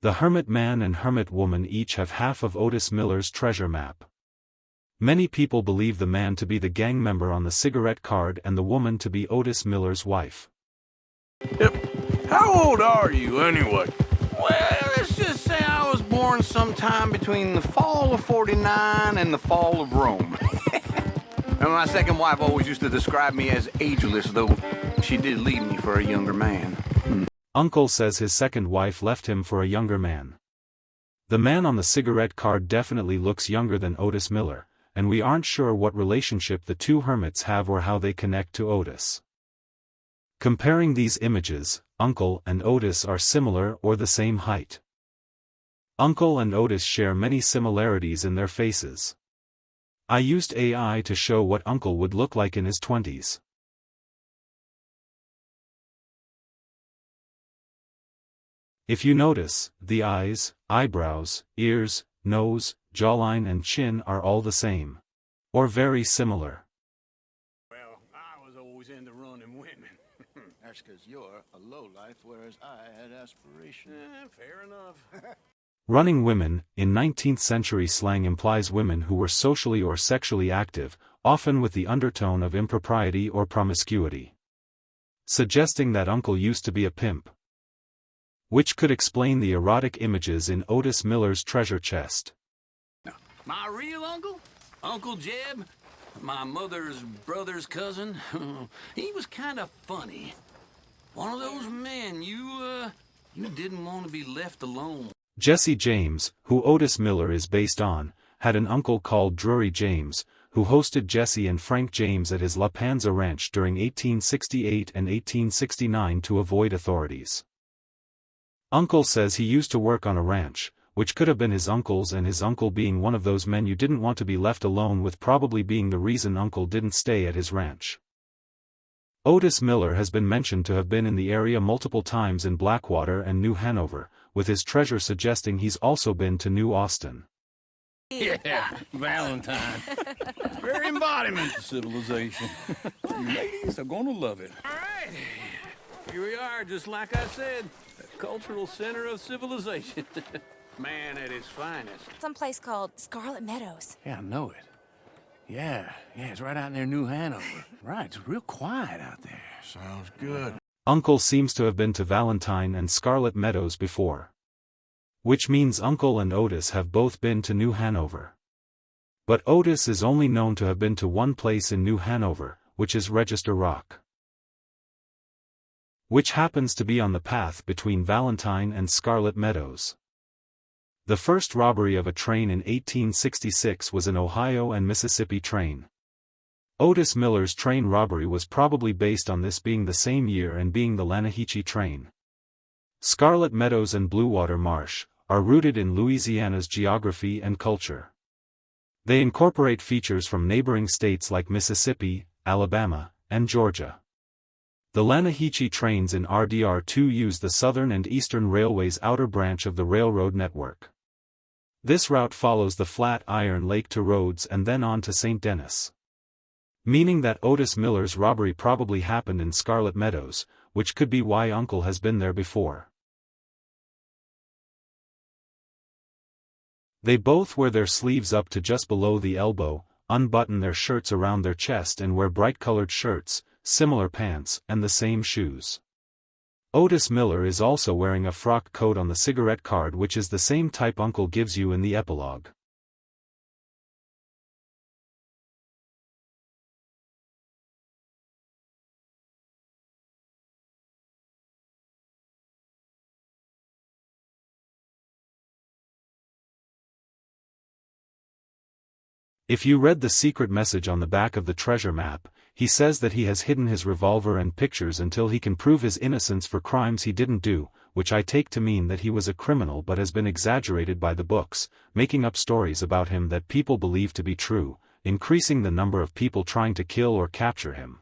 The Hermit Man and Hermit Woman each have half of Otis Miller's treasure map. Many people believe the man to be the gang member on the cigarette card and the woman to be Otis Miller's wife. Yep. How old are you, anyway? Well, let's just say I was born sometime between the fall of '49 and the fall of Rome. And my second wife always used to describe me as ageless, though she did leave me for a younger man. Uncle says his second wife left him for a younger man. The man on the cigarette card definitely looks younger than Otis Miller, and we aren't sure what relationship the two hermits have or how they connect to Otis. Comparing these images, Uncle and Otis are similar or the same height. Uncle and Otis share many similarities in their faces. I used AI to show what Uncle would look like in his 20s. If you notice, the eyes, eyebrows, ears, nose, jawline and chin are all the same. Or very similar. Well, I was always into running women. That's because you're a lowlife, whereas I had aspiration. Fair enough. Running women, in 19th century slang implies women who were socially or sexually active, often with the undertone of impropriety or promiscuity. Suggesting that Uncle used to be a pimp. Which could explain the erotic images in Otis Miller's treasure chest. My real uncle, Uncle Jeb, my mother's brother's cousin, he was kind of funny. One of those men you didn't want to be left alone. Jesse James, who Otis Miller is based on, had an uncle called Drury James, who hosted Jesse and Frank James at his La Panza ranch during 1868 and 1869 to avoid authorities. Uncle says he used to work on a ranch, which could have been his uncle's, and his uncle being one of those men you didn't want to be left alone with, probably being the reason Uncle didn't stay at his ranch. Otis Miller has been mentioned to have been in the area multiple times in Blackwater and New Hanover, with his treasure suggesting he's also been to New Austin. Yeah, Valentine. Very embodiment of civilization. You ladies are gonna love it. All right. Here we are, just like I said. The cultural center of civilization. Man at his finest. Some place called Scarlet Meadows. Yeah, I know it. Yeah, it's right out near New Hanover. Right, it's real quiet out there. Sounds good. Uncle seems to have been to Valentine and Scarlet Meadows before. Which means Uncle and Otis have both been to New Hanover. But Otis is only known to have been to one place in New Hanover, which is Register Rock. Which happens to be on the path between Valentine and Scarlet Meadows. The first robbery of a train in 1866 was an Ohio and Mississippi train. Otis Miller's train robbery was probably based on this being the same year and being the Lanaheechee train. Scarlet Meadows and Bluewater Marsh are rooted in Louisiana's geography and culture. They incorporate features from neighboring states like Mississippi, Alabama, and Georgia. The Lanaheechee trains in RDR2 use the Southern and Eastern Railway's outer branch of the railroad network. This route follows the Flatiron Lake to Rhodes and then on to St. Denis. Meaning that Otis Miller's robbery probably happened in Scarlet Meadows, which could be why Uncle has been there before. They both wear their sleeves up to just below the elbow, unbutton their shirts around their chest and wear bright-colored shirts, similar pants, and the same shoes. Otis Miller is also wearing a frock coat on the cigarette card, which is the same type Uncle gives you in the epilogue. If you read the secret message on the back of the treasure map, he says that he has hidden his revolver and pictures until he can prove his innocence for crimes he didn't do, which I take to mean that he was a criminal but has been exaggerated by the books, making up stories about him that people believe to be true, increasing the number of people trying to kill or capture him.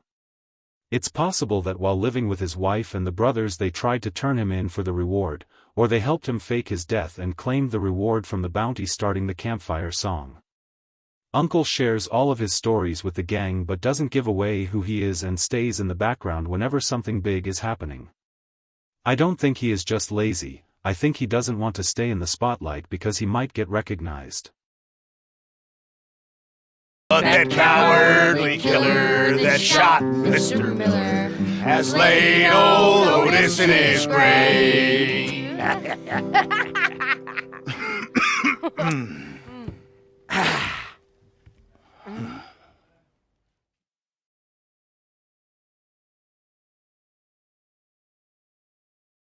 It's possible that while living with his wife and the brothers they tried to turn him in for the reward, or they helped him fake his death and claimed the reward from the bounty starting the campfire song. Uncle shares all of his stories with the gang but doesn't give away who he is and stays in the background whenever something big is happening. I don't think he is just lazy, I think he doesn't want to stay in the spotlight because he might get recognized. But that cowardly killer that shot Mr. Miller has laid old Otis in his grave.